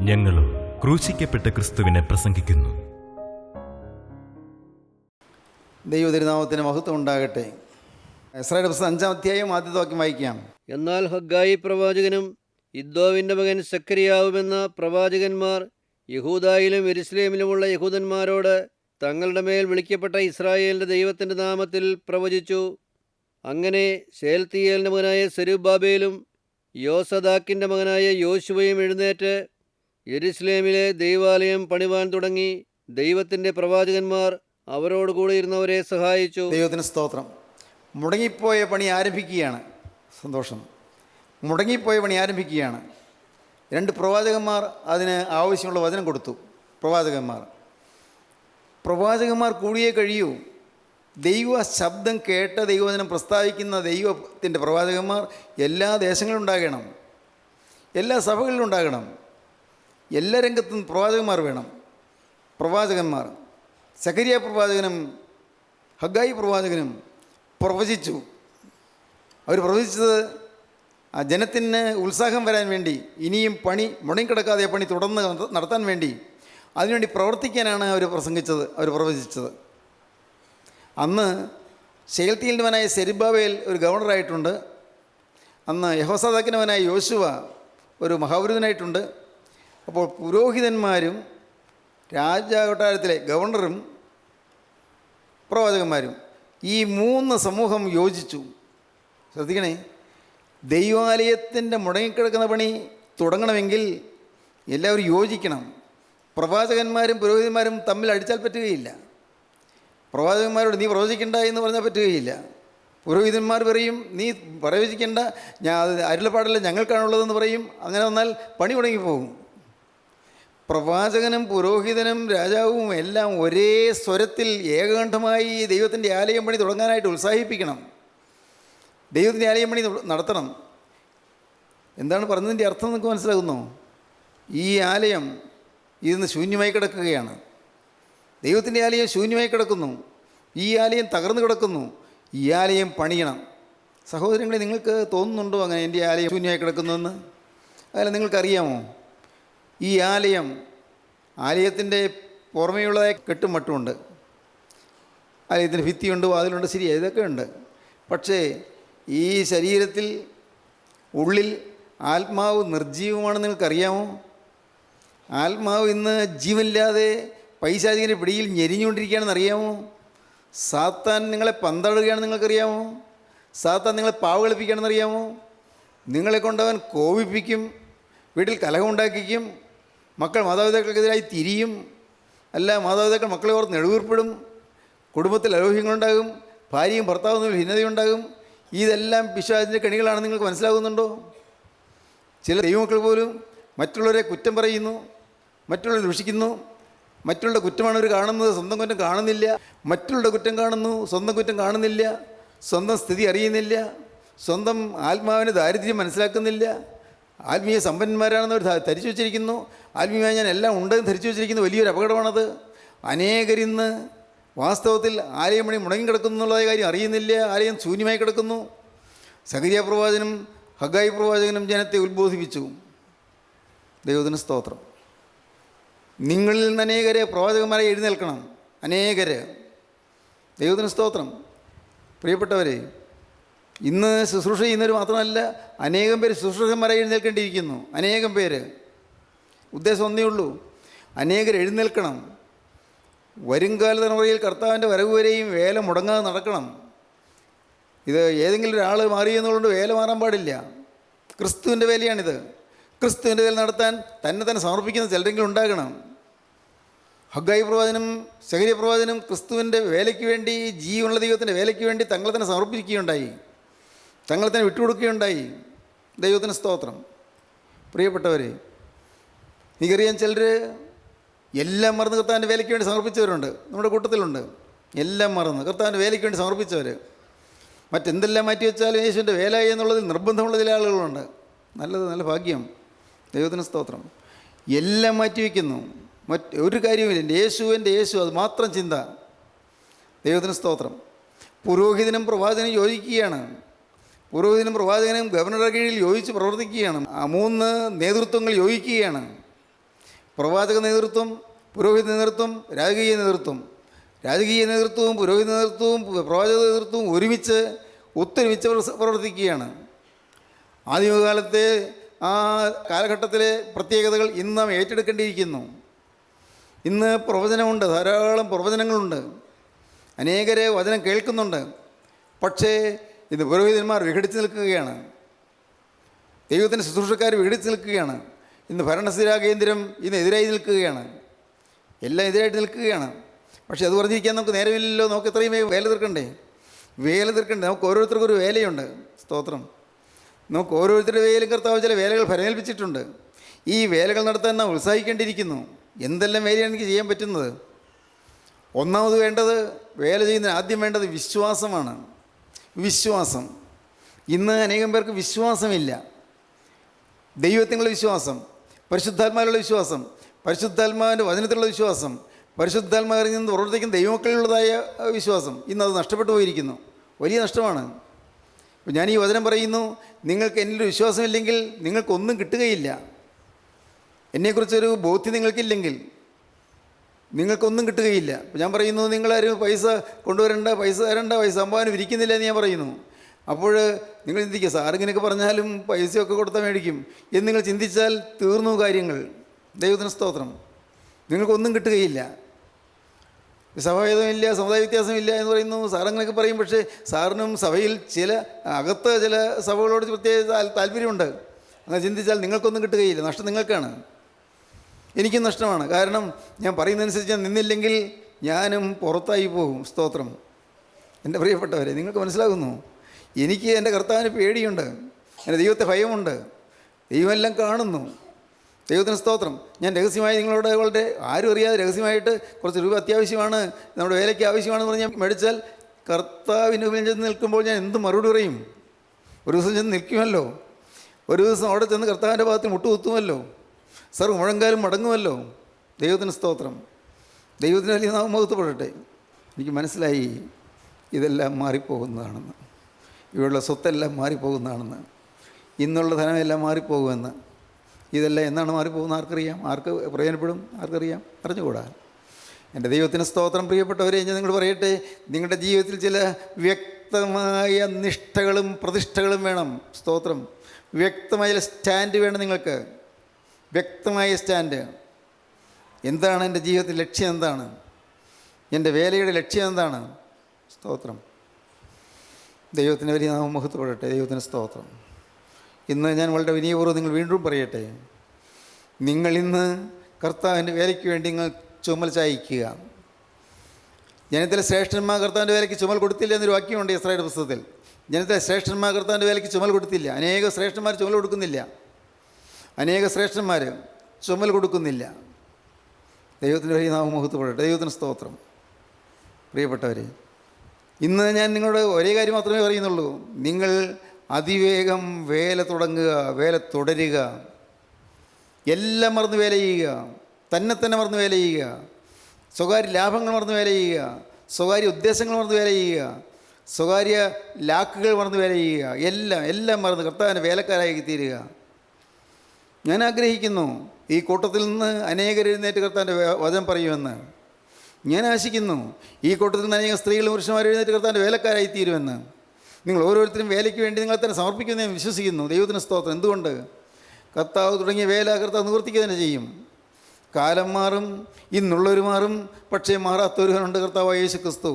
ഞങ്ങളും ക്രൂശിക്കപ്പെട്ട ക്രിസ്തുവിനെ പ്രസംഗിക്കുന്നു. ദൈവതിരുനാമത്തിന് മഹത്വം ഉണ്ടാകട്ടെ. എസ്രായേൽ പുസ്തകം 5-ാം അധ്യായം ആദ്യത്തെ വാക്യം വായിക്കാം. എന്നാൽ ഹഗ്ഗായി പ്രവാചകനും ഇദ്ദോവിൻ്റെ മകൻ സെക്കരിയാവുമെന്ന പ്രവാചകന്മാർ യഹൂദായിലും യെരുശലേമിലുമുള്ള യഹൂദന്മാരോട് തങ്ങളുടെ മേൽ വിളിക്കപ്പെട്ട ഇസ്രായേലിൻ്റെ ദൈവത്തിൻ്റെ നാമത്തിൽ പ്രവചിച്ചു. അങ്ങനെ ശേൽത്തിയേലിൻ്റെ മകനായ സെരുബ്ബാബേലും യോസദാക്കിൻ്റെ മകനായ യോശുവയും എഴുന്നേറ്റ് യെരുശലേമിലെ ദൈവാലയം പണിവാൻ തുടങ്ങി. ദൈവത്തിൻ്റെ പ്രവാചകന്മാർ അവരോടുകൂടി ഇരുന്നവരെ സഹായിച്ചു. ദൈവത്തിന് സ്തോത്രം. മുടങ്ങിപ്പോയ പണി ആരംഭിക്കുകയാണ്. സന്തോഷം. മുടങ്ങിപ്പോയ പണി ആരംഭിക്കുകയാണ്. 2 പ്രവാചകന്മാർ അതിന് ആവശ്യമുള്ള വചനം കൊടുത്തു. പ്രവാചകന്മാർ കൂടിയേ കഴിയൂ. ദൈവ ശബ്ദം കേട്ട ദൈവവചനം പ്രസ്താവിക്കുന്ന ദൈവത്തിൻ്റെ പ്രവാചകന്മാർ എല്ലാ ദേശങ്ങളിലും ഉണ്ടാകണം, എല്ലാ സഭകളിലും ഉണ്ടാകണം. എല്ലാ രംഗത്തും പ്രവാചകന്മാർ വേണം. സക്കരിയ പ്രവാചകനും ഹഗ്ഗായി പ്രവാചകനും പ്രവചിച്ചു. അവർ പ്രവചിച്ചത് ആ ജനത്തിന് ഉത്സാഹം വരാൻ വേണ്ടി, ഇനിയും പണി മുടങ്ങിക്കിടക്കാതെ പണി തുടർന്ന് നടത്താൻ വേണ്ടി, അതിനുവേണ്ടി പ്രവർത്തിക്കാനാണ് അവർ പ്രവചിച്ചത്. അന്ന് ശെയൽത്തീലിൻ്റെ മകനായ സെരുബ്ബാബേൽ ഒരു ഗവർണറായിട്ടുണ്ട്. അന്ന് യഹോസാദാക്കിൻ്റെ മകനായ യോശുവ ഒരു മഹാപുരുഷനായിട്ടുണ്ട്. അപ്പോൾ പുരോഹിതന്മാരും രാജകൊട്ടാരത്തിലെ ഗവർണറും പ്രവാചകന്മാരും ഈ 3 സമൂഹം യോജിച്ചു. ശ്രദ്ധിക്കണേ, ദൈവാലയത്തിൻ്റെ മുടങ്ങിക്കിടക്കുന്ന പണി തുടങ്ങണമെങ്കിൽ എല്ലാവരും യോജിക്കണം. പ്രവാചകന്മാരും പുരോഹിതന്മാരും തമ്മിൽ അടിച്ചാൽ പറ്റുകയില്ല. പ്രവാചകന്മാരോട് നീ പ്രവചിക്കണ്ട എന്ന് പറഞ്ഞാൽ പറ്റുകയില്ല. പുരോഹിതന്മാർ പറയും നീ പ്രവചിക്കേണ്ട, അരുളപ്പാടല്ല ഞങ്ങൾക്കാണുള്ളതെന്ന് പറയും. അങ്ങനെ വന്നാൽ പണി മുടങ്ങിപ്പോകും. പ്രവാചകനും പുരോഹിതനും രാജാവും എല്ലാം ഒരേ സ്വരത്തിൽ ഏകകണ്ഠമായി ദൈവത്തിൻ്റെ ആലയം പണി തുടങ്ങാനായിട്ട് ഉത്സാഹിപ്പിക്കണം. ദൈവത്തിൻ്റെ ആലയം പണി നടത്തണം. എന്താണ് പറഞ്ഞതിൻ്റെ അർത്ഥം നിങ്ങൾക്ക് മനസ്സിലാകുന്നോ? ഈ ആലയം ഇന്ന് ശൂന്യമായി കിടക്കുകയാണ്. ദൈവത്തിൻ്റെ ആലയം ശൂന്യമായി കിടക്കുന്നു. ഈ ആലയം തകർന്നു കിടക്കുന്നു. ഈ ആലയം പണിയണം. സഹോദരങ്ങളെ, നിങ്ങൾക്ക് തോന്നുന്നുണ്ടോ അങ്ങനെ എൻ്റെ ആലയം ശൂന്യമായി കിടക്കുന്നുവെന്ന്? അതല്ല, നിങ്ങൾക്കറിയാമോ ഈ ആലയത്തിൻ്റെ പുറമേയുള്ളതായ കെട്ടും മട്ടുമുണ്ട്, ആലയത്തിന് ഭിത്തിയുണ്ട്, വാതിലുണ്ട്, ശരിയാ, ഇതൊക്കെ ഉണ്ട്. പക്ഷേ ഈ ശരീരത്തിൽ ഉള്ളിൽ ആത്മാവ് നിർജ്ജീവമാണെന്ന് നിങ്ങൾക്കറിയാമോ? ആത്മാവ് ഇന്ന് ജീവനില്ലാതെ പൈശാചികൻ്റെ പിടിയിൽ ഞെരിഞ്ഞുകൊണ്ടിരിക്കുകയാണെന്ന് അറിയാമോ? സാത്താൻ നിങ്ങളെ പന്തടുകയാണെന്ന് നിങ്ങൾക്കറിയാമോ? സാത്താൻ നിങ്ങളെ പാവ കളിപ്പിക്കുകയാണെന്ന് അറിയാമോ? നിങ്ങളെ കൊണ്ടവൻ കോപിപ്പിക്കും, വീട്ടിൽ കലഹമുണ്ടാക്കിക്കും, മക്കൾ മാതാപിതാക്കൾക്കെതിരായി തിരിയും, അല്ല മാതാപിതാക്കൾ മക്കളെ ഓർത്ത് നെടുവീർപ്പിടും, കുടുംബത്തിൽ അലോഹ്യങ്ങളുണ്ടാകും, ഭാര്യയും ഭർത്താവും തമ്മിൽ ഭിന്നതയുണ്ടാകും. ഇതെല്ലാം പിശാചിൻ്റെ കെണികളാണെന്ന് നിങ്ങൾക്ക് മനസ്സിലാകുന്നുണ്ടോ? ചില ദൈവമക്കൾ പോലും മറ്റുള്ളവരെ കുറ്റം പറയുന്നു, മറ്റുള്ളവരെ ദുഷിക്കുന്നു. മറ്റുള്ള കുറ്റമാണ് അവർ കാണുന്നത്, സ്വന്തം കുറ്റം കാണുന്നില്ല. മറ്റുള്ള കുറ്റം കാണുന്നു, സ്വന്തം കുറ്റം കാണുന്നില്ല. സ്വന്തം സ്ഥിതി അറിയുന്നില്ല. സ്വന്തം ആത്മാവിന് ദാരിദ്ര്യം മനസ്സിലാക്കുന്നില്ല. ആത്മീയ സമ്പന്നന്മാരാണെന്ന് അവർ ധരിച്ചു വച്ചിരിക്കുന്നു. ആത്മീയമായി ഞാൻ എല്ലാം ഉണ്ടെന്ന് ധരിച്ചു വച്ചിരിക്കുന്ന വലിയൊരു അപകടമാണത്. അനേകരിന്ന് വാസ്തവത്തിൽ ആലയം പണി മുടങ്ങിക്കിടക്കുന്നു എന്നുള്ള കാര്യം അറിയുന്നില്ല. ആലയം ശൂന്യമായി കിടക്കുന്നു. സക്കരിയ പ്രവാചകനും ഹഗ്ഗായി പ്രവാചകനും ജനത്തെ ഉത്ബോധിപ്പിച്ചു. ദൈവത്തിന് സ്തോത്രം. നിങ്ങളിൽ നിന്ന് അനേകരെ പ്രവാചകന്മാരായി എഴുന്നേൽക്കണം. അനേകര്. ദൈവത്തിന് സ്തോത്രം. പ്രിയപ്പെട്ടവരെ, ഇന്ന് ശുശ്രൂഷ ചെയ്യുന്നവർ മാത്രമല്ല, അനേകം പേര് ശുശ്രൂഷകന്മാരായി എഴുന്നേൽക്കേണ്ടിയിരിക്കുന്നു. അനേകം പേര്. ഉദ്ദേശം ഒന്നേ ഉള്ളൂ, അനേകർ എഴുന്നേൽക്കണം. വരുംകാല തലമുറയിൽ കർത്താവിൻ്റെ വരവ് വരെയും വേല മുടങ്ങാതെ നടക്കണം. ഇത് ഏതെങ്കിലും ഒരാൾ മാറിയെന്നുള്ളത് വേല മാറാൻ പാടില്ല. ക്രിസ്തുവിൻ്റെ വേലയാണിത്. ക്രിസ്തുവിൻ്റെ വേല നടത്താൻ തന്നെ സമർപ്പിക്കുന്ന ചിലരെങ്കിലും ഉണ്ടാകണം. ഹഗ്ഗായി പ്രവാചനും സക്കരിയ പ്രവാചനും ക്രിസ്തുവിൻ്റെ വേലയ്ക്ക് വേണ്ടി, ജീവനുള്ള ദൈവത്തിൻ്റെ വേലയ്ക്ക് വേണ്ടി തങ്ങളെ തന്നെ സമർപ്പിക്കുകയുണ്ടായി, തങ്ങളെ തന്നെ വിട്ടുകൊടുക്കുകയുണ്ടായി. ദൈവത്തിന് സ്തോത്രം. പ്രിയപ്പെട്ടവരെ, എനിക്കറിയാൻ ചിലർ എല്ലാം മറന്ന് കർത്താവിൻ്റെ വേലയ്ക്ക് വേണ്ടി സമർപ്പിച്ചവരുണ്ട്. നമ്മുടെ കൂട്ടത്തിലുണ്ട്. എല്ലാം മറന്ന് കർത്താവിൻ്റെ വേലയ്ക്ക് വേണ്ടി സമർപ്പിച്ചവർ. മറ്റെന്തെല്ലാം മാറ്റി വെച്ചാലും യേശുവിൻ്റെ വേല എന്നുള്ളതിൽ നിർബന്ധമുള്ള ചില ആളുകളുണ്ട്. നല്ല ഭാഗ്യം. ദൈവത്തിന് സ്തോത്രം. എല്ലാം മാറ്റി വയ്ക്കുന്നു. ഒരു കാര്യവുമില്ല. എൻ്റെ യേശു അത് മാത്രം ചിന്ത. ദൈവത്തിന് സ്തോത്രം. പുരോഹിതനും പ്രവാചകനും യോജിക്കുകയാണ്. പുരോഹിതനും പ്രവാചകനും ഗവർണറുടെ കീഴിൽ യോജിച്ച് പ്രവർത്തിക്കുകയാണ്. ആ 3 നേതൃത്വങ്ങൾ യോജിക്കുകയാണ്. പ്രവാചക നേതൃത്വം, പുരോഹിത നേതൃത്വം, രാജകീയ നേതൃത്വം. രാജകീയ നേതൃത്വവും പുരോഹിത നേതൃത്വവും പ്രവാചക നേതൃത്വവും ഒത്തൊരുമിച്ച് പ്രവർത്തിക്കുകയാണ്. ആദ്യമകാലത്തെ ആ കാലഘട്ടത്തിലെ പ്രത്യേകതകൾ ഇന്ന് നാം ഏറ്റെടുക്കേണ്ടിയിരിക്കുന്നു. ഇന്ന് പ്രവചനമുണ്ട്, ധാരാളം പ്രവചനങ്ങളുണ്ട്. അനേകരെ വചനം കേൾക്കുന്നുണ്ട്. പക്ഷേ ഇന്ന് പുരോഹിതന്മാർ വിഘടിച്ച് നിൽക്കുകയാണ്. ദൈവത്തിൻ്റെ ശുശ്രൂഷക്കാർ വിഘടിച്ച് നിൽക്കുകയാണ്. ഇന്ന് ഭരണസ്ഥിരാ കേന്ദ്രം ഇന്ന് എതിരായി നിൽക്കുകയാണ്. എല്ലാം എതിരായിട്ട് നിൽക്കുകയാണ്. പക്ഷേ അത് പറഞ്ഞിരിക്കാൻ നമുക്ക് നേരമില്ലല്ലോ. നമുക്ക് എത്രയും വേല തീർക്കണ്ടേ. നമുക്ക് ഓരോരുത്തർക്കും ഒരു വേലയുണ്ട്. സ്തോത്രം. നമുക്ക് ഓരോരുത്തരുടെ വേലയും കർത്താവ് ചില വേലകൾ ഫലമേൽപ്പിച്ചിട്ടുണ്ട്. ഈ വേലകൾ നടത്താൻ നാം ഉത്സാഹിക്കേണ്ടിയിരിക്കുന്നു. എന്തെല്ലാം വേലയാണ് എനിക്ക് ചെയ്യാൻ പറ്റുന്നത്? ഒന്നാമത് വേണ്ടത്, വേല ചെയ്യുന്നതിന് ആദ്യം വേണ്ടത് വിശ്വാസമാണ്. വിശ്വാസം. ഇന്ന് അനേകം പേർക്ക് വിശ്വാസമില്ല. ദൈവത്തിലുള്ള വിശ്വാസം, പരിശുദ്ധാത്മാവിലുള്ള വിശ്വാസം, പരിശുദ്ധാത്മാവിൻ്റെ വചനത്തിലുള്ള വിശ്വാസം, പരിശുദ്ധാത്മാവിൽ നിന്ന് പ്രവർത്തിക്കുന്ന ദൈവമക്കളിലുള്ളതായ വിശ്വാസം ഇന്നത് നഷ്ടപ്പെട്ടു പോയിരിക്കുന്നു. വലിയ നഷ്ടമാണ്. ഞാൻ ഈ വചനം പറയുന്നു, നിങ്ങൾക്ക് എന്നിലൊരു വിശ്വാസമില്ലെങ്കിൽ നിങ്ങൾക്കൊന്നും കിട്ടുകയില്ല. എന്നെക്കുറിച്ചൊരു ബോധ്യം നിങ്ങൾക്കില്ലെങ്കിൽ നിങ്ങൾക്കൊന്നും കിട്ടുകയില്ല. അപ്പോൾ ഞാൻ പറയുന്നു, നിങ്ങളാരും പൈസ കൊണ്ടുവരേണ്ട, പൈസ തരേണ്ട, പൈസ സംഭാവന വിരിക്കുന്നില്ല എന്ന് ഞാൻ പറയുന്നു. അപ്പോൾ നിങ്ങൾ ചിന്തിക്കുക, സാറിങ്ങനെയൊക്കെ പറഞ്ഞാലും പൈസയൊക്കെ കൊടുത്താൽ മേടിക്കും എന്ന് നിങ്ങൾ ചിന്തിച്ചാൽ തീർന്നു കാര്യങ്ങൾ. ദൈവത്തിന് സ്തോത്രം. നിങ്ങൾക്കൊന്നും കിട്ടുകയില്ല. സഭാഭേദമില്ല, സമുദായ വ്യത്യാസമില്ല എന്ന് പറയുന്നു. സാറങ്ങനെയൊക്കെ പറയും. പക്ഷേ സാറിനും സഭയിൽ അകത്ത് ചില സഭകളോട് പ്രത്യേക താല്പര്യമുണ്ട്. അങ്ങനെ ചിന്തിച്ചാൽ നിങ്ങൾക്കൊന്നും കിട്ടുകയില്ല. നഷ്ടം നിങ്ങൾക്കാണ്, എനിക്കും നഷ്ടമാണ്. കാരണം ഞാൻ പറയുന്നതനുസരിച്ച് ഞാൻ നിന്നില്ലെങ്കിൽ ഞാനും പുറത്തായി പോകും. സ്തോത്രം. എൻ്റെ പ്രിയപ്പെട്ടവരെ, നിങ്ങൾക്ക് മനസ്സിലാകുന്നു, എനിക്ക് എൻ്റെ കർത്താവിന് പേടിയുണ്ട്, എൻ്റെ ദൈവത്തെ ഭയമുണ്ട്. ദൈവമെല്ലാം കാണുന്നു. ദൈവത്തിന് സ്തോത്രം. ഞാൻ രഹസ്യമായി നിങ്ങളോട് വളരെ ആരും അറിയാതെ രഹസ്യമായിട്ട് കുറച്ച് രൂപ അത്യാവശ്യമാണ്, നമ്മുടെ വേലയ്ക്ക് ആവശ്യമാണെന്ന് പറഞ്ഞാൽ മേടിച്ചാൽ കർത്താവിന് മുമ്പിൽ ചെന്ന് നിൽക്കുമ്പോൾ ഞാൻ എന്ത് മറുപടി പറയും? ഒരു ദിവസം ചെന്ന് നിൽക്കുമല്ലോ, ഒരു ദിവസം അവിടെ ചെന്ന് കർത്താവിൻ്റെ ഭാഗത്ത് മുട്ടുകുത്തുമല്ലോ, സർ മുഴങ്കാലും മടങ്ങുമല്ലോ. ദൈവത്തിന് സ്തോത്രം. ദൈവത്തിന് വലിയ നാമം മഹത്വപ്പെടട്ടെ. എനിക്ക് മനസ്സിലായി ഇതെല്ലാം മാറിപ്പോകുന്നതാണെന്ന്, ഇവിടെയുള്ള സ്വത്തെല്ലാം മാറിപ്പോകുന്നതാണെന്ന്, ഇന്നുള്ള ധനമെല്ലാം മാറിപ്പോകുമെന്ന്. ഇതെല്ലാം എന്നാണ് മാറിപ്പോകുന്നത് ആർക്കറിയാം? ആർക്ക് പ്രയോജനപ്പെടും? ആർക്കറിയാം? അറിഞ്ഞുകൂടാ. എൻ്റെ ദൈവത്തിന് സ്തോത്രം. പ്രിയപ്പെട്ടവരെ, ഞാൻ നിങ്ങൾ പറയട്ടെ, നിങ്ങളുടെ ജീവിതത്തിൽ ചില വ്യക്തമായ നിഷ്ഠകളും പ്രതിഷ്ഠകളും വേണം. സ്തോത്രം. വ്യക്തമായ സ്റ്റാൻഡ് വേണം നിങ്ങൾക്ക്. വ്യക്തമായ സ്റ്റാൻഡ്. എന്താണ് എൻ്റെ ജീവിതത്തിൽ ലക്ഷ്യം? എന്താണ് എൻ്റെ വേലയുടെ ലക്ഷ്യം? എന്താണ്? സ്തോത്രം. ദൈവത്തിന് വലിയ നാമം മഹത്വപ്പെടട്ടെ. ദൈവത്തിന് സ്തോത്രം. ഇന്ന് ഞാൻ വളരെ വിനയപൂർവ്വം നിങ്ങൾ വീണ്ടും പറയട്ടെ, നിങ്ങളിന്ന് കർത്താവിൻ്റെ വേലയ്ക്ക് വേണ്ടി നിങ്ങൾ ചുമൽ ചായ്ക്കുക. ജനത്തിലെ ശ്രേഷ്ഠന്മാർ കർത്താവിൻ്റെ വേലയ്ക്ക് ചുമൽ കൊടുത്തില്ല എന്നൊരു വാക്യമുണ്ട് യെസ്രായുടെ പുസ്തകത്തിൽ. ജനത്തിലെ ശ്രേഷ്ഠന്മാർ കർത്താവിൻ്റെ വേലയ്ക്ക് ചുമൽ കൊടുത്തില്ല. അനേക ശ്രേഷ്ഠന്മാർ ചുമൽ കൊടുക്കുന്നില്ല. അനേക ശ്രേഷ്ഠന്മാർ ചുമൽ കൊടുക്കുന്നില്ല. ദൈവത്തിൻ്റെ വലിയ നാമം മഹത്വപ്പെടട്ടെ. ദൈവത്തിന് സ്തോത്രം. പ്രിയപ്പെട്ടവരെ, ഇന്ന് ഞാൻ നിങ്ങളോട് ഒരേ കാര്യം മാത്രമേ പറയുന്നുള്ളൂ. നിങ്ങൾ അതിവേഗം വേല തുടങ്ങുക, വേല തുടരുക. എല്ലാം മറന്ന് വേല ചെയ്യുക, തന്നെ മറന്ന് വേല ചെയ്യുക, സ്വകാര്യ ലാഭങ്ങൾ മറന്ന് വേല ചെയ്യുക, സ്വകാര്യ ഉദ്ദേശങ്ങൾ മറന്ന് വേല ചെയ്യുക, സ്വകാര്യ ലാക്കുകൾ മറന്ന് വേല ചെയ്യുക. എല്ലാം മറന്ന് കർത്താവിൻ്റെ വേലക്കാരായി തീരുക. ഞാൻ ആഗ്രഹിക്കുന്നു ഈ കൂട്ടത്തിൽ നിന്ന് അനേകർ എഴുന്നേറ്റ് കർത്താവിൻ്റെ വചനം പറയുമെന്ന്. ഞാൻ ആശിക്കുന്നു ഈ കൂട്ടത്തിൽ നിന്ന് അനേകം സ്ത്രീകളും പുരുഷന്മാരും എഴുന്നേറ്റ് കർത്താവിൻ്റെ വേലക്കാരായി തീരുമെന്ന്. നിങ്ങൾ ഓരോരുത്തരും വേലയ്ക്ക് വേണ്ടി നിങ്ങൾ തന്നെ സമർപ്പിക്കുമെന്ന് ഞാൻ വിശ്വസിക്കുന്നു. ദൈവത്തിന് സ്തോത്രം. എന്തുകൊണ്ട്? കർത്താവ് തുടങ്ങിയ വേല കർത്താവ് നിവർത്തിക്കുക തന്നെ ചെയ്യും. കാലം മാറും, ഇന്നുള്ളവർ മാറും, പക്ഷേ മാറാത്തൊരുവനുണ്ട്, കർത്താവായ യേശു ക്രിസ്തു.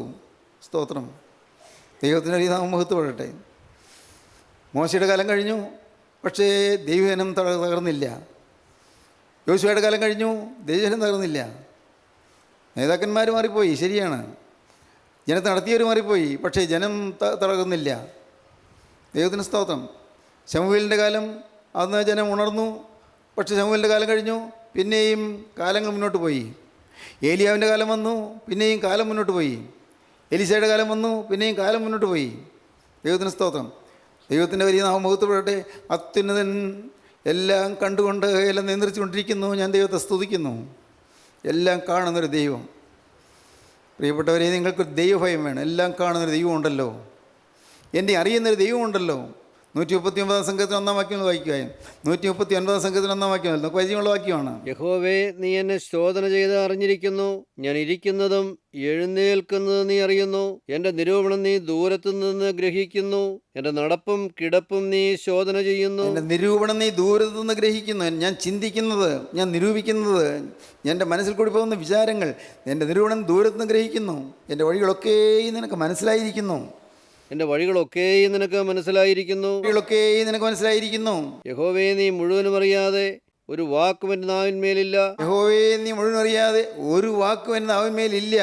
സ്തോത്രം. ദൈവത്തിന് വലിയ നാമം മഹത്വപ്പെടട്ടെ. മോശയുടെ കാലം കഴിഞ്ഞു, പക്ഷേ ദൈവജനം തകർന്നില്ല. യോശുവയുടെ കാലം കഴിഞ്ഞു, ദൈവജനം തകർന്നില്ല. നേതാക്കന്മാർ മാറിപ്പോയി, ശരിയാണ്. ജനത്തെ നടത്തിയവർ മാറിപ്പോയി, പക്ഷേ ജനം തകർന്നില്ല. ദൈവത്തിന് സ്തോത്രം. ശമൂവേലിൻ്റെ കാലം, അന്ന് ജനം ഉണർന്നു, പക്ഷേ ശമൂവേലിൻ്റെ കാലം കഴിഞ്ഞു, പിന്നെയും കാലങ്ങൾ മുന്നോട്ട് പോയി. ഏലിയാവിൻ്റെ കാലം വന്നു, പിന്നെയും കാലം മുന്നോട്ട് പോയി. എലീശയുടെ കാലം വന്നു, പിന്നെയും കാലം മുന്നോട്ട് പോയി. ദൈവത്തിന് സ്തോത്രം. ദൈവത്തിൻ്റെ വലിയ നാമം മഹത്വപ്പെടട്ടെ. അത്യുന്നതൻ എല്ലാം കണ്ടുകൊണ്ട് എല്ലാം നിയന്ത്രിച്ചു കൊണ്ടിരിക്കുന്നു. ഞാൻ ദൈവത്തെ സ്തുതിക്കുന്നു. എല്ലാം കാണുന്നൊരു ദൈവം. പ്രിയപ്പെട്ടവരെ, നിങ്ങൾക്ക് ദൈവഭയം വേണം. എല്ലാം കാണുന്നൊരു ദൈവമുണ്ടല്ലോ, എന്നെ അറിയുന്നൊരു ദൈവമുണ്ടല്ലോ. 139 സംഘത്തിന് 1 വാക്യം വായിക്കുകയും 139 സംഘത്തിന് 1 വാക്യം നമുക്ക് പരിചയമുള്ള വാക്യമാണ്. യഹോവേ, നീ എന്നെ ശോധന ചെയ്ത് അറിഞ്ഞിരിക്കുന്നു. ഞാൻ ഇരിക്കുന്നതും എഴുന്നേൽക്കുന്നതും നീ അറിയുന്നു. എൻ്റെ നിരൂപണം നീ ദൂരത്തുനിന്ന് ഗ്രഹിക്കുന്നു. എൻ്റെ നടപ്പും കിടപ്പും നീ ശോധന ചെയ്യുന്നു. എൻ്റെ നിരൂപണം നീ ദൂരത്തുനിന്ന് ഗ്രഹിക്കുന്നു. ഞാൻ ചിന്തിക്കുന്നത്, ഞാൻ നിരൂപിക്കുന്നത്, എൻ്റെ മനസ്സിൽ കൂടി പോകുന്ന വിചാരങ്ങൾ, എൻ്റെ നിരൂപണം ദൂരത്തുനിന്ന് ഗ്രഹിക്കുന്നു. എൻ്റെ വഴികളൊക്കെയും നിനക്ക് മനസ്സിലായിരിക്കുന്നു. എൻ്റെ വഴികളൊക്കെയും നിനക്ക് മനസ്സിലായിരിക്കുന്നു. യഹോവേ, നീ മുഴുവനും അറിയാതെ ഒരു വാക്കും എൻ്റെ നാവിന്മേലില്ല. യഹോവേ, നീ മുഴുവൻ അറിയാതെ ഒരു വാക്കും എൻ്റെ നാവിന്മേലില്ല.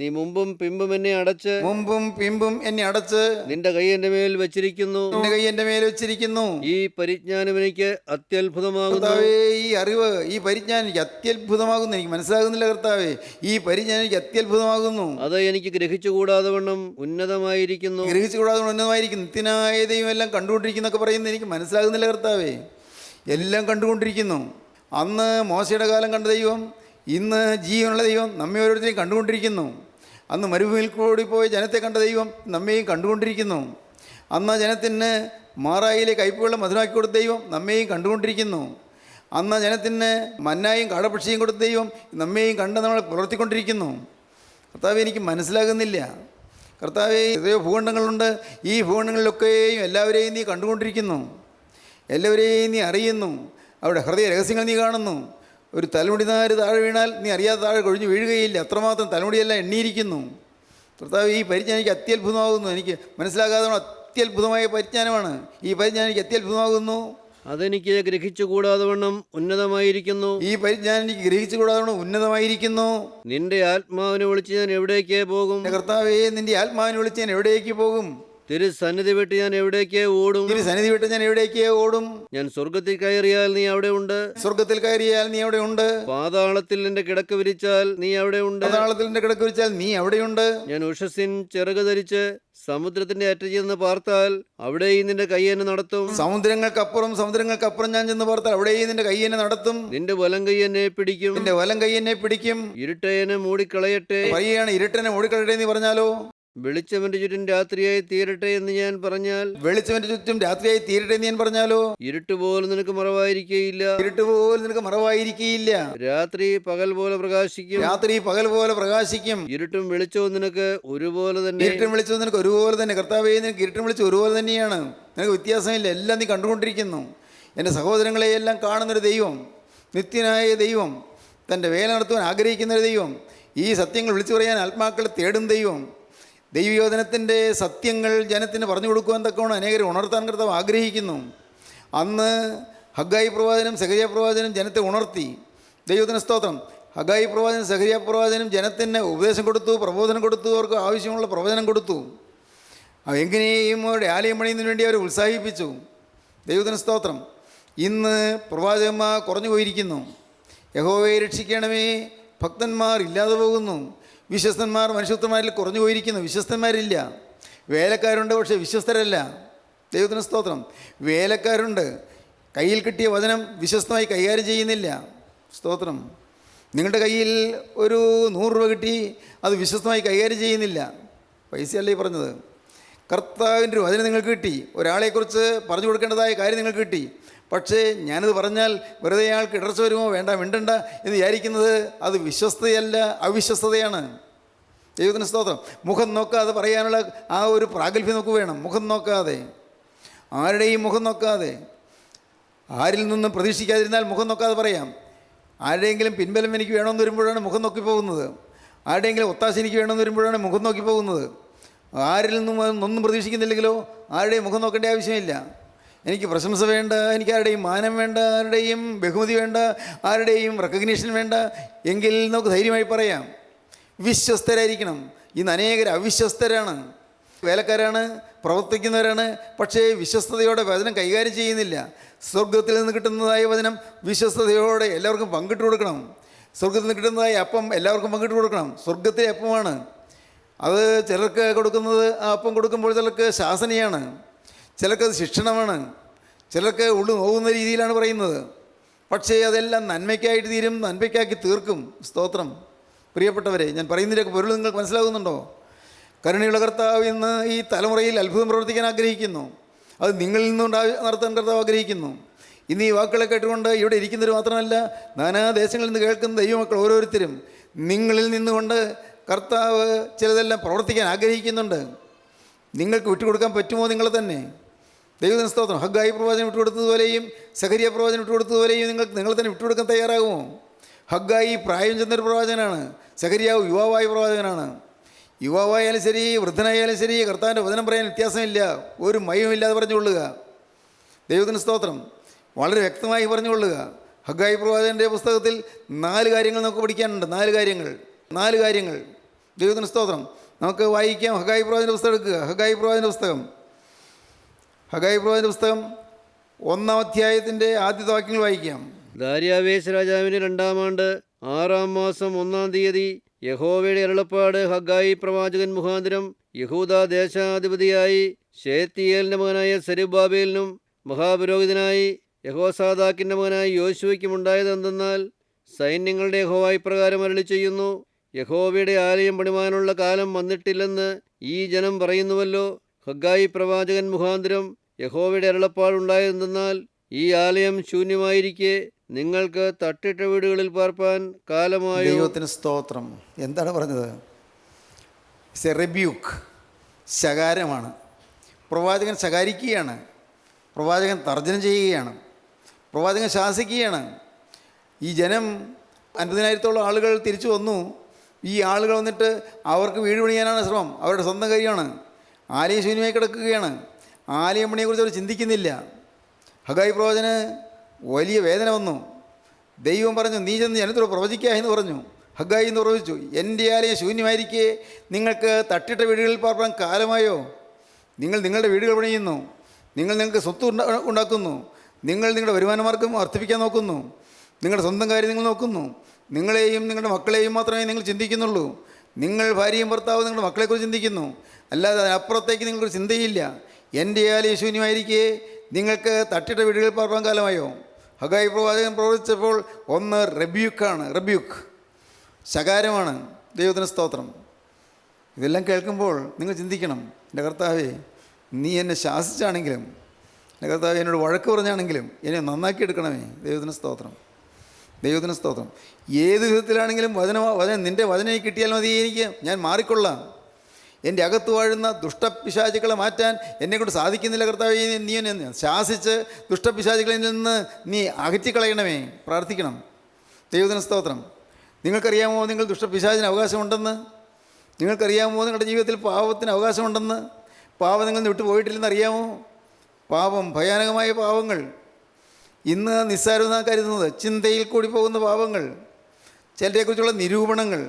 നീ മുമ്പും പിമ്പും എന്നെ അടച്ച് മുമ്പും പിമ്പും എന്നെ അടച്ച് നിന്റെ കൈ എന്റെ മേൽ വെച്ചിരിക്കുന്നു. നിന്റെ കൈ എൻ്റെ മേൽ വെച്ചിരിക്കുന്നു. ഈ പരിജ്ഞാനം എനിക്ക് അത്യത്ഭുതമാകുന്നു. കർത്താവേ, ഈ അറിവ്, ഈ പരിജ്ഞാനം എനിക്ക് അത്യത്ഭുതമാകുന്നു. എനിക്ക് മനസ്സിലാകുന്നില്ല കർത്താവേ, ഈ പരിജ്ഞാനം എനിക്ക് അത്യത്ഭുതമാകുന്നു. അത് എനിക്ക് ഗ്രഹിച്ചുകൂടാതെ വണ്ണം ഉന്നതമായിരിക്കുന്നു. ഗ്രഹിച്ചുകൂടാതെ ഉന്നതമായിരിക്കും. നിത്യനായ ദൈവം എല്ലാം കണ്ടുകൊണ്ടിരിക്കുന്നൊക്കെ പറയുന്നത് എനിക്ക് മനസ്സിലാകുന്നില്ല കർത്താവേ. എല്ലാം കണ്ടുകൊണ്ടിരിക്കുന്നു. അന്ന് മോശയുടെ കാലം കണ്ട ദൈവം ഇന്ന് ജീവനുള്ള ദൈവം നമ്മെ ഓരോരുത്തരെയും കണ്ടുകൊണ്ടിരിക്കുന്നു. അന്ന് മരുഭൂമിയിൽ കൂടി പോയി ജനത്തെ കണ്ട ദൈവം നമ്മെയും കണ്ടുകൊണ്ടിരിക്കുന്നു. അന്ന് ജനത്തിന് മാറായിലെ കയ്പുവെള്ളം മധുരമാക്കി കൊടുത്ത ദൈവം നമ്മെയും കണ്ടുകൊണ്ടിരിക്കുന്നു. അന്ന് ജനത്തിന് മന്നായും കാടപക്ഷിയും കൊടുത്ത ദൈവം നമ്മെയും കണ്ട് നമ്മൾ പുലർത്തിക്കൊണ്ടിരിക്കുന്നു. കർത്താവെ, എനിക്ക് മനസ്സിലാകുന്നില്ല കർത്താവെ. എത്രയോ ഭൂഖണ്ഡങ്ങളുണ്ട്. ഈ ഭൂഖണ്ഡങ്ങളിലൊക്കെയും എല്ലാവരെയും നീ കണ്ടുകൊണ്ടിരിക്കുന്നു. എല്ലാവരെയും നീ അറിയുന്നു. അവിടെ ഹൃദയ രഹസ്യങ്ങൾ നീ കാണുന്നു. ഒരു തലമുടി നാര് താഴെ വീണാൽ നീ അറിയാതെ താഴെ കൊഴിഞ്ഞു വീഴുകയില്ല. അത്രമാത്രം തലമുടിയെല്ലാം എണ്ണിയിരിക്കുന്നു. കർത്താവ്, ഈ പരിജ്ഞാനം എനിക്ക് അത്യത്ഭുതമാകുന്നു. എനിക്ക് മനസ്സിലാകാതെ അത്യത്ഭുതമായ പരിജ്ഞാനമാണ്. ഈ പരിജ്ഞാനം എനിക്ക് അത്യത്ഭുതമാകുന്നു. അതെനിക്ക് ഗ്രഹിച്ചുകൂടാതെ വണ്ണം ഉന്നതമായിരിക്കുന്നു. ഈ പരിജ്ഞാനം എനിക്ക് ഗ്രഹിച്ചുകൂടാതെ ഉന്നതമായിരിക്കുന്നു. നിന്റെ ആത്മാവിനെ വിളിച്ച് ഞാൻ എവിടേക്ക് പോകും? കർത്താവേ, നിന്റെ ആത്മാവിനെ വിളിച്ച് ഞാൻ എവിടേക്ക് പോകും? തിരുസന്നിധി വിട്ട് ഞാൻ എവിടേക്ക് ഓടും? തിരുസന്നിധി വിട്ട് ഞാൻ എവിടേക്ക് ഓടും? ഞാൻ സ്വർഗത്തിൽ കയറിയാൽ നീ അവിടെ ഉണ്ട്. സ്വർഗത്തിൽ കയറിയാൽ നീ അവിടെ ഉണ്ട്. പാതാളത്തിൽ എന്റെ കിടക്ക വിരിച്ചാൽ നീ അവിടെ ഉണ്ട്. പാതാളത്തിൽ എന്റെ കിടക്ക വിരിച്ചാൽ നീ അവിടെയുണ്ട്. ഞാൻ ഉഷസ്സിൻ ചിറക് ധരിച്ച് സമുദ്രത്തിന്റെ അറ്റത്ത് ചെന്ന് പാർത്താൽ അവിടെയും നിന്റെ കൈ എന്നെ നടത്തും. സമുദ്രങ്ങൾക്കപ്പുറം ഞാൻ ചെന്ന് പാർത്താൽ അവിടെയും നിന്റെ കൈ എന്നെ നടത്തും. നിന്റെ വലം കൈ എന്നെ പിടിക്കും. നിന്റെ വലം കൈ എന്നെ പിടിക്കും. ഇരുട്ടയനെ മൂടിക്കളയട്ടെ. പറയുകയാണ്, ഇരുട്ടനെ മൂടിക്കളയട്ടെ എന്ന് പറഞ്ഞാലോ? വെളിച്ചവന്റെ ചുറ്റും രാത്രിയായി തീരട്ടെ എന്ന് ഞാൻ പറഞ്ഞാൽ, വെളിച്ചവന്റെ ചുറ്റും രാത്രിയായി തീരട്ടെ എന്ന് ഞാൻ പറഞ്ഞാലോ? ഇരുട്ട് പോലും നിനക്ക് മറവായിരിക്കയില്ല. ഇരുട്ട് പോലും നിനക്ക് മറവായിരിക്കയില്ല. രാത്രി പകൽ പോലെ പ്രകാശിക്കും. രാത്രി പകൽ പോലെ പ്രകാശിക്കും. ഇരുട്ടും വെളിച്ചവും നിനക്ക് ഒരുപോലെ തന്നെ. ഇരുട്ടും വെളിച്ചവും നിനക്ക് ഒരുപോലെ തന്നെ. കർത്താവേ, നിനക്ക് ഇരുട്ടും വെളിച്ചം ഒരുപോലെ തന്നെയാണ്. നിനക്ക് വ്യത്യാസമില്ല. എല്ലാം നീ കണ്ടുകൊണ്ടിരിക്കുന്നു. എൻ്റെ സഹോദരങ്ങളെയെല്ലാം കാണുന്നൊരു ദൈവം, നിത്യനായ ദൈവം, തൻ്റെ വേല നടത്തുവാൻ ആഗ്രഹിക്കുന്നൊരു ദൈവം, ഈ സത്യങ്ങൾ വിളിച്ചു പറയാൻ ആത്മാക്കളെ തേടും ദൈവം. ദൈവയോധനത്തിൻ്റെ സത്യങ്ങൾ ജനത്തിന് പറഞ്ഞു കൊടുക്കുവാൻ തക്കവണ്ണം അനേകരെ ഉണർത്താൻ കർത്താവ് ആഗ്രഹിക്കുന്നു. അന്ന് ഹഗ്ഗായി പ്രവാചനും സെഖര്യാ പ്രവാചനും ജനത്തെ ഉണർത്തി. ദൈവത്തിന് സ്തോത്രം. ഹഗ്ഗായി പ്രവാചനും സെഖര്യാ പ്രവാചനും ജനത്തിന് ഉപദേശം കൊടുത്തു, പ്രബോധനം കൊടുത്തു, അവർക്ക് ആവശ്യമുള്ള പ്രവചനം കൊടുത്തു. എങ്ങനെയും അവരുടെ ആലയം പണിയുന്നതിന് വേണ്ടി അവരെ ഉത്സാഹിപ്പിച്ചു. ദൈവത്തിന് സ്തോത്രം. ഇന്ന് പ്രവാചകന്മാർ കുറഞ്ഞു പോയിരിക്കുന്നു. യഹോവയെ രക്ഷിക്കണമേ, ഭക്തന്മാർ ഇല്ലാതെ പോകുന്നു. വിശ്വസ്തന്മാർ മനുഷ്യത്വന്മാരിൽ കുറഞ്ഞു പോയിരിക്കുന്നു. വിശ്വസ്തന്മാരില്ല. വേലക്കാരുണ്ട്, പക്ഷേ വിശ്വസ്തരല്ല. ദൈവത്തിന് സ്തോത്രം. വേലക്കാരുണ്ട്, കയ്യിൽ കിട്ടിയ വചനം വിശ്വസ്തമായി കൈകാര്യം ചെയ്യുന്നില്ല. സ്തോത്രം. നിങ്ങളുടെ കയ്യിൽ ഒരു 100 രൂപ കിട്ടി, അത് വിശ്വസ്തമായി കൈകാര്യം ചെയ്യുന്നില്ല. പൈസയല്ലേ പറഞ്ഞത്. കർത്താവിൻ്റെ ഒരു വചനം നിങ്ങൾക്ക് കിട്ടി, ഒരാളെക്കുറിച്ച് പറഞ്ഞു കൊടുക്കേണ്ടതായ കാര്യം നിങ്ങൾക്ക് കിട്ടി. പക്ഷേ ഞാനത് പറഞ്ഞാൽ വെറുതെ ആൾക്ക് ഇടർച്ച വരുമോ, വേണ്ട മിണ്ടണ്ട എന്ന് വിചാരിക്കുന്നത് അത് വിശ്വസ്തയല്ല, അവിശ്വസ്തതയാണ്. ദൈവത്തിന് സ്തോത്രം. മുഖം നോക്കാതെ പറയാനുള്ള ആ ഒരു പ്രാഗൽഭ്യം നമുക്ക് വേണം. മുഖം നോക്കാതെ, ആരുടെയും മുഖം നോക്കാതെ, ആരിൽ നിന്നും പ്രതീക്ഷിക്കാതിരുന്നാൽ മുഖം നോക്കാതെ പറയാം. ആരുടെയെങ്കിലും പിൻബലം എനിക്ക് വേണമെന്ന് വരുമ്പോഴാണ് മുഖം നോക്കി പോകുന്നത്. ആരുടെയെങ്കിലും ഒത്താശ എനിക്ക് വേണമെന്ന് വരുമ്പോഴാണ് മുഖം നോക്കി പോകുന്നത്. ആരിൽ നിന്നും ഒന്നും പ്രതീക്ഷിക്കുന്നില്ലെങ്കിലോ ആരുടെയും മുഖം നോക്കേണ്ട ആവശ്യമില്ല. എനിക്ക് പ്രശംസ വേണ്ട, എനിക്ക് ആരുടെയും മാനം വേണ്ട, ആരുടെയും ബഹുമതി വേണ്ട, ആരുടെയും റെക്കഗ്നീഷൻ വേണ്ട. എങ്കിൽ നമുക്ക് ധൈര്യമായി പറയാം, വിശ്വസ്തരായിരിക്കണം. ഇന്ന് അനേകർ അവിശ്വസ്തരാണ്. വേലക്കാരാണ്, പ്രവർത്തിക്കുന്നവരാണ്, പക്ഷേ വിശ്വസ്തയോടെ വചനം കൈകാര്യം ചെയ്യുന്നില്ല. സ്വർഗത്തിൽ നിന്ന് കിട്ടുന്നതായ വചനം വിശ്വസ്തയോടെ എല്ലാവർക്കും പങ്കിട്ട് കൊടുക്കണം. സ്വർഗത്തിൽ നിന്ന് കിട്ടുന്നതായ അപ്പം എല്ലാവർക്കും പങ്കിട്ട് കൊടുക്കണം. സ്വർഗത്തിലെ അപ്പമാണ് അത്. ചിലർക്ക് കൊടുക്കുന്നത്, ആ അപ്പം കൊടുക്കുമ്പോൾ ചിലർക്ക് ശാസനയാണ്, ചിലർക്കത് ശിക്ഷണമാണ്, ചിലർക്ക് ഉള്ളു നോവുന്ന രീതിയിലാണ് പറയുന്നത്. പക്ഷേ അതെല്ലാം നന്മയ്ക്കായിട്ട് തീരും, നന്മയ്ക്കാക്കി തീർക്കും. സ്തോത്രം. പ്രിയപ്പെട്ടവരെ, ഞാൻ പറയുന്നതിൻ്റെയൊക്കെ പൊരുൾ നിങ്ങൾക്ക് മനസ്സിലാകുന്നുണ്ടോ? കരുണയുള്ള കർത്താവ് ഇന്ന് ഈ തലമുറയിൽ അത്ഭുതം പ്രവർത്തിക്കാൻ ആഗ്രഹിക്കുന്നു. അത് നിങ്ങളിൽ നിന്നുണ്ടായി നടത്താൻ കർത്താവ് ആഗ്രഹിക്കുന്നു. ഇന്ന് ഈ വാക്കുകളെ കേട്ടുകൊണ്ട് ഇവിടെ ഇരിക്കുന്നവർ മാത്രമല്ല, നാനാ ദേശങ്ങളിൽ നിന്ന് കേൾക്കുന്ന ദൈവമക്കൾ ഓരോരുത്തരും നിങ്ങളിൽ നിന്നുകൊണ്ട് കർത്താവ് ചിലതെല്ലാം പ്രവർത്തിക്കാൻ ആഗ്രഹിക്കുന്നുണ്ട്. നിങ്ങൾക്ക് വിട്ടുകൊടുക്കാൻ പറ്റുമോ? നിങ്ങളെ തന്നെ. ദൈവത്തിന് സ്തോത്രം. ഹഗ്ഗായി പ്രവാചനം വിട്ടുകൊടുത്തതുപോലെയും സെഖര്യാ പ്രവാചനം വിട്ടുകൊടുത്തതുപോലെയും നിങ്ങൾ തന്നെ വിട്ടുകൊടുക്കാൻ തയ്യാറാകുമോ? ഹഗ്ഗായി പ്രായം ചെന്നൊരു പ്രവാചകനാണ്, സെഖര്യാവ് യുവാവായ പ്രവാചകനാണ്. യുവാവായാലും ശരി, വൃദ്ധനായാലും ശരി, കർത്താവിൻ്റെ വചനം പറയാൻ വ്യത്യാസമില്ല. ഒരു മയമില്ലാതെ പറഞ്ഞുകൊള്ളുക. ദൈവത്തിന് സ്തോത്രം. വളരെ വ്യക്തമായി പറഞ്ഞുകൊള്ളുക. ഹഗ്ഗായി പ്രവാചകൻ്റെ പുസ്തകത്തിൽ 4 കാര്യങ്ങൾ നമുക്ക് പഠിക്കാനുണ്ട്. 4 കാര്യങ്ങൾ ദൈവത്തിന് സ്തോത്രം. നമുക്ക് വായിക്കാം. ഹഗായി പ്രവാചകൻ്റെ പുസ്തകം എടുക്കുക. ഹഗായി പ്രവാചകൻ്റെ പുസ്തകം 1-ാം അധ്യായത്തിൻ്റെ ആദ്യത്തെ വാക്യങ്ങൾ വായിക്കാം. ദാര്യാവേശ് രാജാവിന് 2-ാം ആണ്ട് 6-ാം മാസം 1-ാം തീയതി യഹോവയുടെ അരുളപ്പാട് ഹഗ്ഗായി പ്രവാചകൻ മുഖാന്തരം യഹൂദാ ദേശാധിപതിയായി ശേത്തിയേലിൻ്റെ മകനായ സെരുബ്ബാബേലിനും മഹാപുരോഹിതനായി യഹോസാദാക്കിൻ്റെ മകനായ യോശുവയ്ക്കും ഉണ്ടായതെന്തെന്നാൽ, സൈന്യങ്ങളുടെ യഹോവ ഇപ്രകാരം അരുളി ചെയ്യുന്നു, യഹോവയുടെ ആലയം പണിവാനുള്ള കാലം വന്നിട്ടില്ലെന്ന് ഈ ജനം പറയുന്നുവല്ലോ. ഹഗ്ഗായി പ്രവാചകൻ മുഖാന്തരം യഹോവയുടെ അരുളപ്പാടുണ്ടായതെന്തെന്നാൽ, ഈ ആലയം ശൂന്യമായിരിക്കെ നിങ്ങൾക്ക് തട്ടിട്ട വീടുകളിൽ പാർപ്പാൻ കാലമായി. ദൈവത്തിന് സ്തോത്രം. എന്താണ് പറഞ്ഞത്? റെബ്യൂക്ക്, ശകാരമാണ്. പ്രവാചകൻ ശകാരിക്കുകയാണ്, പ്രവാചകൻ തർജ്ജനം ചെയ്യുകയാണ്, പ്രവാചകൻ ശാസിക്കുകയാണ്. ഈ ജനം 50,000-ഓളം ആളുകൾ തിരിച്ചു വന്നു. ഈ ആളുകൾ വന്നിട്ട് അവർക്ക് വീട് പണിയാനാണ് ശ്രമം, അവരുടെ സ്വന്തം കാര്യമാണ്. ആലയം ശൂന്യമായി കിടക്കുകയാണ്. ആലയം പണിയെക്കുറിച്ച് അവർ ചിന്തിക്കുന്നില്ല. ഹഗ്ഗായി പ്രവാചകന് വലിയ വേദന വന്നു. ദൈവം പറഞ്ഞു, നീ ചെന്ന് ജനത്തോട് പ്രവചിക്കുക എന്ന് പറഞ്ഞു. ഹഗ്ഗായി എന്ന് പ്രവചിച്ചു, എൻ്റെ ആലയം ശൂന്യമായിരിക്കെ നിങ്ങൾക്ക് തട്ടിട്ട വീടുകളിൽ പാർപ്പാൻ കാലമായോ? നിങ്ങൾ നിങ്ങളുടെ വീടുകൾ പണിയുന്നു, നിങ്ങൾക്ക് സ്വത്ത് ഉണ്ടാക്കുന്നു, നിങ്ങൾ നിങ്ങളുടെ വരുമാനമാർഗം വർദ്ധിപ്പിക്കാൻ നോക്കുന്നു, നിങ്ങളുടെ സ്വന്തം കാര്യം നിങ്ങൾ നോക്കുന്നു, നിങ്ങളെയും നിങ്ങളുടെ മക്കളെയും മാത്രമേ നിങ്ങൾ ചിന്തിക്കുന്നുള്ളൂ. നിങ്ങൾ ഭാര്യയും ഭർത്താവും നിങ്ങളുടെ മക്കളെക്കുറിച്ച് ചിന്തിക്കുന്നു, അല്ലാതെ അതിനപ്പുറത്തേക്ക് നിങ്ങൾക്കൊരു ചിന്തയില്ല. എൻ്റെ ആലയം ശൂന്യമായിരിക്കെ നിങ്ങൾക്ക് തട്ടിട്ട വീടുകളിൽ പാർപ്പാൻ കാലമായോ? ഹഗ്ഗായി പ്രവാചകൻ പ്രവർത്തിച്ചപ്പോൾ റെബ്യൂക്ക്, ശകാരമാണ്. ദൈവത്തിന് സ്തോത്രം. ഇതെല്ലാം കേൾക്കുമ്പോൾ നിങ്ങൾ ചിന്തിക്കണം, എൻ്റെ കർത്താവേ, നീ എന്നെ ശാസിച്ചാണെങ്കിലും, എൻ്റെ കർത്താവേ, എന്നോട് വഴക്ക് പറഞ്ഞാണെങ്കിലും എന്നെ നന്നാക്കി എടുക്കണമേ. ദൈവത്തിന് സ്തോത്രം. ഏത് വിധത്തിലാണെങ്കിലും വചനം നിൻ്റെ വചനം കിട്ടിയാൽ മതി, ഞാൻ മാറിക്കൊള്ളാം. എൻ്റെ അകത്ത് വാഴുന്ന ദുഷ്ടപിശാചുക്കളെ മാറ്റാൻ എന്നെക്കൊണ്ട് സാധിക്കുന്നില്ല കർത്താവേ, നീ എന്നെ ശാസിച്ച് ദുഷ്ടപിശാചുക്കളിൽ നിന്ന് നീ അകറ്റിക്കളയണമേ. പ്രാർത്ഥിക്കണം. ദൈവത്തിന് സ്തോത്രം. നിങ്ങൾക്കറിയാമോ നിങ്ങൾ ദുഷ്ടപിശാചിന് അവകാശമുണ്ടെന്ന്? നിങ്ങൾക്കറിയാമോ നിങ്ങളുടെ ജീവിതത്തിൽ പാപത്തിന് അവകാശമുണ്ടെന്ന്? പാപം നിങ്ങൾ വിട്ടു പോയിട്ടില്ലെന്ന് അറിയാമോ? പാപം, ഭയാനകമായ പാപങ്ങൾ, ഇന്ന് നിസ്സാരമെന്നാണ് കരുതുന്നത്, ചിന്തയിൽ കൂടി പോകുന്ന പാപങ്ങൾ, ചിലരെക്കുറിച്ചുള്ള നിരൂപണങ്ങൾ,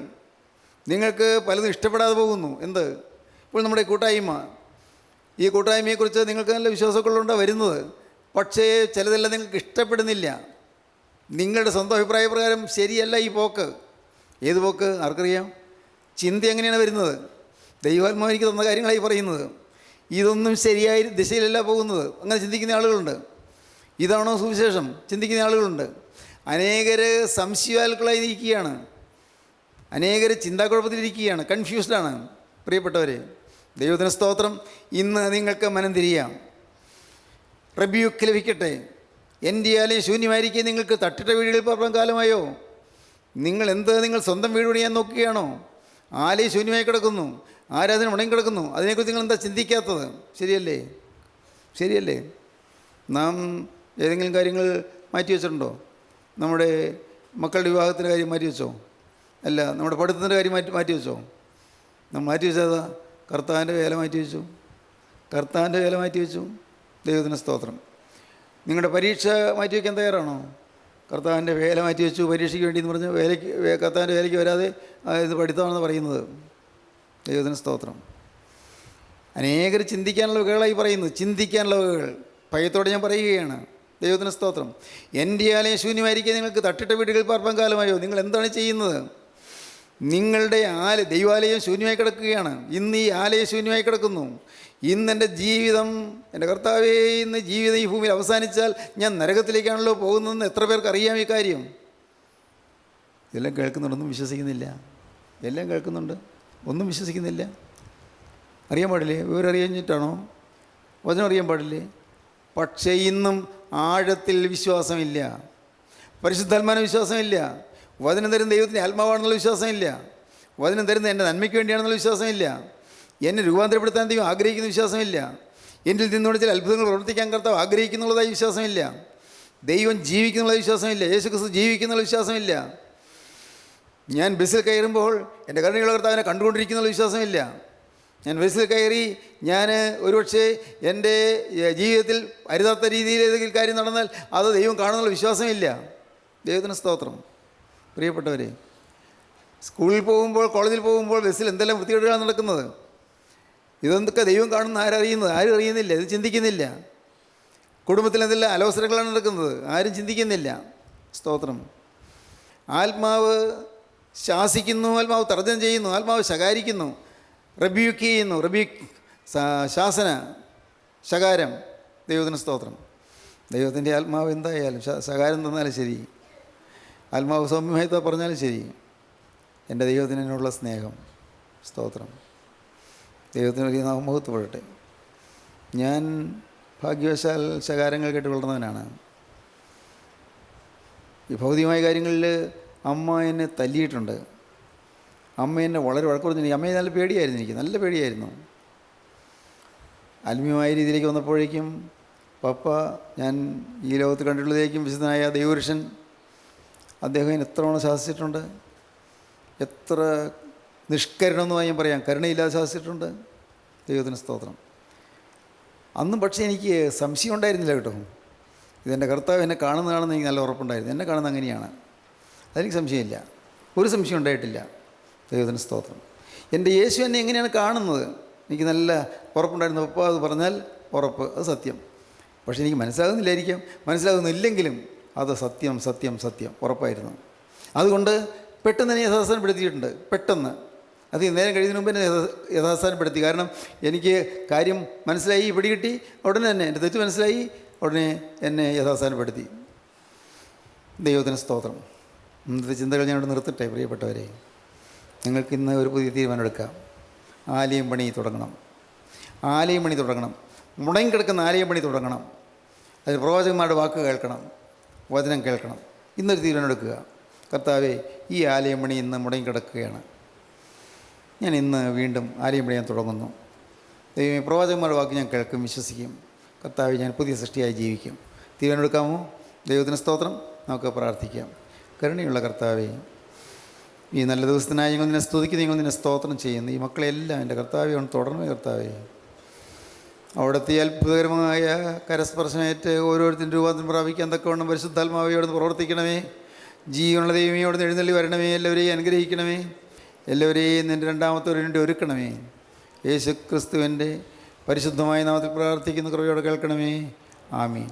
നിങ്ങൾക്ക് പലതും ഇഷ്ടപ്പെടാതെ പോകുന്നു. എന്ത്? ഇപ്പോൾ നമ്മുടെ ഈ കൂട്ടായ്മയെക്കുറിച്ച് നിങ്ങൾക്ക് നല്ല വിശ്വാസങ്ങളുണ്ടാണ് വരുന്നത്. പക്ഷേ ചിലതെല്ലാം നിങ്ങൾക്ക് ഇഷ്ടപ്പെടുന്നില്ല. നിങ്ങളുടെ സ്വന്തം അഭിപ്രായ പ്രകാരം ശരിയല്ല ഈ പോക്ക്. ഏത് പോക്ക്? ആർക്കറിയാം? ചിന്ത എങ്ങനെയാണ് വരുന്നത്? ദൈവാത്മാവ് എനിക്ക് തന്ന കാര്യങ്ങളായി പറയുന്നത്. ഇതൊന്നും ശരിയായ ദിശയിലല്ല പോകുന്നത്. അങ്ങനെ ചിന്തിക്കുന്ന ആളുകളുണ്ട്. ഇതാണോ സുവിശേഷം? ചിന്തിക്കുന്ന ആളുകളുണ്ട്. അനേകർ സംശയാലുക്കളായി ഇരിക്കുകയാണ്, അനേകർ ചിന്താക്കുഴപ്പത്തിലിരിക്കുകയാണ്, കൺഫ്യൂസ്ഡാണ്. പ്രിയപ്പെട്ടവരെ, ദൈവത്തിന് സ്തോത്രം. ഇന്ന് നിങ്ങൾക്ക് മനം തിരിയാം. റെബ്യൂക്ക് ലഭിക്കട്ടെ. എൻ്റെ ആലയം ശൂന്യമായിരിക്കെ നിങ്ങൾക്ക് തട്ടിട്ട വീടുകളിൽ പാർപ്പാൻ കാലമായോ? നിങ്ങൾ സ്വന്തം വീട് പണിയാൻ നോക്കുകയാണോ? ആലയം ശൂന്യമായി കിടക്കുന്നു, ആരാധന മുടങ്ങി കിടക്കുന്നു. അതിനെക്കുറിച്ച് നിങ്ങൾ എന്താ ചിന്തിക്കാത്തത്? ശരിയല്ലേ? നാം ഏതെങ്കിലും കാര്യങ്ങൾ മാറ്റി വെച്ചിട്ടുണ്ടോ? നമ്മുടെ മക്കളുടെ വിവാഹത്തിൻ്റെ കാര്യം മാറ്റി വെച്ചോ? അല്ല, നമ്മുടെ പഠിത്തത്തിൻ്റെ കാര്യം മാറ്റി വെച്ചോ? നമ്മൾ മാറ്റി വെച്ചതാ? കർത്താവിൻ്റെ വേല മാറ്റി വെച്ചു. ദൈവത്തിന് സ്തോത്രം. നിങ്ങളുടെ പരീക്ഷ മാറ്റി വയ്ക്കാൻ തയ്യാറാണോ? കർത്താവിൻ്റെ വേല മാറ്റി വെച്ചു, പരീക്ഷയ്ക്ക് വേണ്ടി എന്ന് പറഞ്ഞ് കർത്താവിൻ്റെ വേലയ്ക്ക് വരാതെ ഇത് പഠിത്തമാണെന്ന് പറയുന്നത്. ദൈവത്തിന് സ്തോത്രം. അനേകർ ചിന്തിക്കാനുള്ള വകകളായി പറയുന്നു. ചിന്തിക്കാനുള്ള വകകൾ ഭയത്തോടെ ഞാൻ പറയുകയാണ്. ദൈവത്തിന് സ്തോത്രം. എൻ്റെ ആലയം ശൂന്യമായിരിക്കെ നിങ്ങൾക്ക് തട്ടിട്ട വീടുകളിൽ പാർപ്പാൻ കാലമായോ? നിങ്ങൾ എന്താണ് ചെയ്യുന്നത്? നിങ്ങളുടെ ദൈവാലയം ശൂന്യമായി കിടക്കുകയാണ്. ഇന്ന് ഈ ആലയം ശൂന്യമായി കിടക്കുന്നു. ഇന്നെൻ്റെ ജീവിതം, എൻ്റെ കർത്താവേ, ഇന്ന് ജീവിതം ഈ ഭൂമിയിൽ അവസാനിച്ചാൽ ഞാൻ നരകത്തിലേക്കാണല്ലോ പോകുന്നതെന്ന് എത്ര പേർക്ക് അറിയാം ഈ കാര്യം? ഇതെല്ലാം കേൾക്കുന്നുണ്ടൊന്നും വിശ്വസിക്കുന്നില്ല. എല്ലാം കേൾക്കുന്നുണ്ട്, ഒന്നും വിശ്വസിക്കുന്നില്ല. അറിയാൻ പാടില്ലേ? വിവരം അറിയാഞ്ഞിട്ടാണോ? വചനം അറിയാൻ പാടില്ലേ? പക്ഷേ ഇന്നും ആഴത്തിൽ വിശ്വാസമില്ല, പരിശുദ്ധാത്മാവിന് വിശ്വാസമില്ല, വചനം തരുന്ന ദൈവത്തിൻ്റെ ആത്മാവാണെന്നുള്ള വിശ്വാസമില്ല, വചനം തരുന്ന എൻ്റെ നന്മയ്ക്ക് വേണ്ടിയാണെന്നുള്ള വിശ്വാസമില്ല, എന്നെ രൂപാന്തരപ്പെടുത്താൻ ദൈവം ആഗ്രഹിക്കുന്ന വിശ്വാസമില്ല, എന്നിൽ നിന്നുകൊണ്ട് ചില അത്ഭുതങ്ങൾ പ്രവർത്തിക്കാൻ കർത്താവ് ആഗ്രഹിക്കുന്നുള്ളതായി വിശ്വാസമില്ല, ദൈവം ജീവിക്കുന്നുള്ള വിശ്വാസമില്ല, യേശുക്രിസ്തു ജീവിക്കുന്നുള്ള വിശ്വാസമില്ല, ഞാൻ ബസ്സിൽ കയറുമ്പോൾ എൻ്റെ കരുണയുള്ള കർത്താവിനെ കണ്ടുകൊണ്ടിരിക്കുന്നുള്ള വിശ്വാസമില്ല, ഞാൻ ബസ്സിൽ കയറി ഞാൻ ഒരുപക്ഷെ എൻ്റെ ജീവിതത്തിൽ അരുതാത്ത രീതിയിൽ ഏതെങ്കിലും കാര്യം നടന്നാൽ അത് ദൈവം കാണുന്നുള്ള വിശ്വാസമില്ല. ദൈവത്തിന് സ്തോത്രം. പ്രിയപ്പെട്ടവരെ, സ്കൂളിൽ പോകുമ്പോൾ, കോളേജിൽ പോകുമ്പോൾ ബസ്സിൽ എന്തെല്ലാം വൃത്തികേടുകളാണ് നടക്കുന്നത്. ഇതൊക്കെ ദൈവം കാണുന്ന ആരറിയുന്നത്? ആരും അറിയുന്നില്ല, ഇത് ചിന്തിക്കുന്നില്ല. കുടുംബത്തിൽ എന്തെല്ലാം അലോസരങ്ങളാണ് നടക്കുന്നത്, ആരും ചിന്തിക്കുന്നില്ല. സ്തോത്രം. ആത്മാവ് ശാസിക്കുന്നു, ആത്മാവ് തർജ്ജമ ചെയ്യുന്നു, ആത്മാവ് ശകാരിക്കുന്നു, റെബ്യൂക്ക് ചെയ്യുന്നു. ശാസന, ശകാരം. ദൈവത്തിന് സ്തോത്രം. ദൈവത്തിൻ്റെ ആത്മാവ് എന്തായാലും ശകാരം തന്നാലും ശരി, ആത്മാവ് സൗമ്യമായി പറഞ്ഞാലും ശരി, എൻ്റെ ദൈവത്തിന് എന്നുള്ള സ്നേഹം. സ്തോത്രം. ദൈവത്തിന് വലിയ നാമം മഹത്വപ്പെടട്ടെ. ഞാൻ ഭാഗ്യവശാൽ ശകാരങ്ങൾ കേട്ട് വളർന്നവനാണ്. ഈ ഭൗതികമായ കാര്യങ്ങളിൽ അമ്മ എന്നെ തല്ലിയിട്ടുണ്ട്. അമ്മ എന്നെ വളരെ വഴക്ക് പറഞ്ഞു. അമ്മയെ നല്ല പേടിയായിരുന്നു, എനിക്ക് നല്ല പേടിയായിരുന്നു. ആത്മീയമായ രീതിയിലേക്ക് വന്നപ്പോഴേക്കും പപ്പ, ഞാൻ ഈ ലോകത്ത് കണ്ടിട്ടുള്ളതേക്കും വിശുദ്ധനായ ദൈവപുരുഷൻ, അദ്ദേഹം എത്ര തവണ ശാസിച്ചിട്ടുണ്ട്. എത്ര നിഷ്കരണമെന്ന് ഞാൻ പറയാം, കരുണയില്ലാതെ ശാസിച്ചിട്ടുണ്ട്. ദൈവത്തിന് സ്തോത്രം. അന്നും പക്ഷേ എനിക്ക് സംശയം ഉണ്ടായിരുന്നില്ല കേട്ടോ. ഇതെൻ്റെ കർത്താവ് എന്നെ കാണുന്നതാണെന്ന് എനിക്ക് നല്ല ഉറപ്പുണ്ടായിരുന്നു. എന്നെ കാണുന്നത് അങ്ങനെയാണ്, അതെനിക്ക് സംശയമില്ല, ഒരു സംശയം ഉണ്ടായിട്ടില്ല. ദൈവത്തിന് സ്തോത്രം. എൻ്റെ യേശു എന്നെ എങ്ങനെയാണ് കാണുന്നത് എനിക്ക് നല്ല ഉറപ്പുണ്ടായിരുന്നു. പപ്പ അത് പറഞ്ഞാൽ ഉറപ്പ്, അത് സത്യം. പക്ഷേ എനിക്ക് മനസ്സിലാകുന്നില്ലായിരിക്കാം, മനസ്സിലാകുന്നില്ലെങ്കിലും അത് സത്യം സത്യം സത്യം ഉറപ്പായിരുന്നു. അതുകൊണ്ട് പെട്ടെന്ന് എന്നെ യഥാസ്ഥാനപ്പെടുത്തിയിട്ടുണ്ട്. പെട്ടെന്ന്, അത് നേരം കഴിയുന്നതിന് മുമ്പ് എന്നെ യഥാസ്ഥാനപ്പെടുത്തി. കാരണം എനിക്ക് കാര്യം മനസ്സിലായി, പിടികിട്ടി, ഉടനെ തന്നെ എൻ്റെ തെറ്റ് മനസ്സിലായി, ഉടനെ എന്നെ യഥാസ്ഥാനപ്പെടുത്തി. ദൈവത്തിന് സ്തോത്രം. ഇന്നത്തെ ചിന്തകൾ ഞാനിവിടെ നിർത്തട്ടെ. പ്രിയപ്പെട്ടവരെ, നിങ്ങൾക്കിന്ന് ഒരു പുതിയ തീരുമാനമെടുക്കാം. ആലയം പണി തുടങ്ങണം. ആലയം പണി തുടങ്ങണം. മുടങ്ങിക്കിടക്കുന്ന ആലയം പണി തുടങ്ങണം. അതിന് പ്രവാചകന്മാരുടെ വാക്ക് കേൾക്കണം, വചനം കേൾക്കണം. ഇന്നൊരു തീരുമാനം എടുക്കുക. കർത്താവേ, ഈ ആലയം പണി ഇന്ന് മുടങ്ങിക്കിടക്കുകയാണ്, ഞാൻ ഇന്ന് വീണ്ടും ആലയം പണി ഞാൻ തുടങ്ങുന്നു. ദൈവമേ, പ്രവാചകന്മാരുടെ വാക്ക് ഞാൻ കേൾക്കും, വിശ്വസിക്കും. കർത്താവേ, ഞാൻ പുതിയ സൃഷ്ടിയായി ജീവിക്കും. തീരുമാനം എടുക്കാമോ? ദൈവത്തിന് സ്തോത്രം. നമുക്ക് പ്രാർത്ഥിക്കാം. കരുണയുള്ള കർത്താവേ, ഈ നല്ല ദിവസത്തിനായി ഞങ്ങൾ നിന്നെ സ്തുതിക്കുന്നു, ഞങ്ങൾ നിന്നെ സ്തോത്രം ചെയ്യുന്നു. ഈ മക്കളെല്ലാം എൻ്റെ കർത്താവേ ഒന്ന് തുടരണമേ. കർത്താവേ, അവിടുത്തെ അത്ഭുതകരമായ കരസ്പർശനമേറ്റ് ഓരോരുത്തരും രൂപാന്തരം പ്രാപിക്കാൻ തക്കവണ്ണം പരിശുദ്ധാത്മാവയോട് പ്രവർത്തിക്കണമേ. ജീവനുള്ള ദൈവമേ, അവിടെ നിന്ന് എഴുന്നള്ളി വരണമേ. എല്ലാവരെയും അനുഗ്രഹിക്കണമേ. എല്ലാവരെയും നിൻ്റെ രണ്ടാമത്തെ വേണ്ടി ഒരുക്കണമേ. യേശു ക്രിസ്തുവിൻ്റെ പരിശുദ്ധമായ നാമത്തിൽ പ്രാർത്ഥിക്കുന്ന കൃപയോടെ കേൾക്കണമേ. ആമീൻ.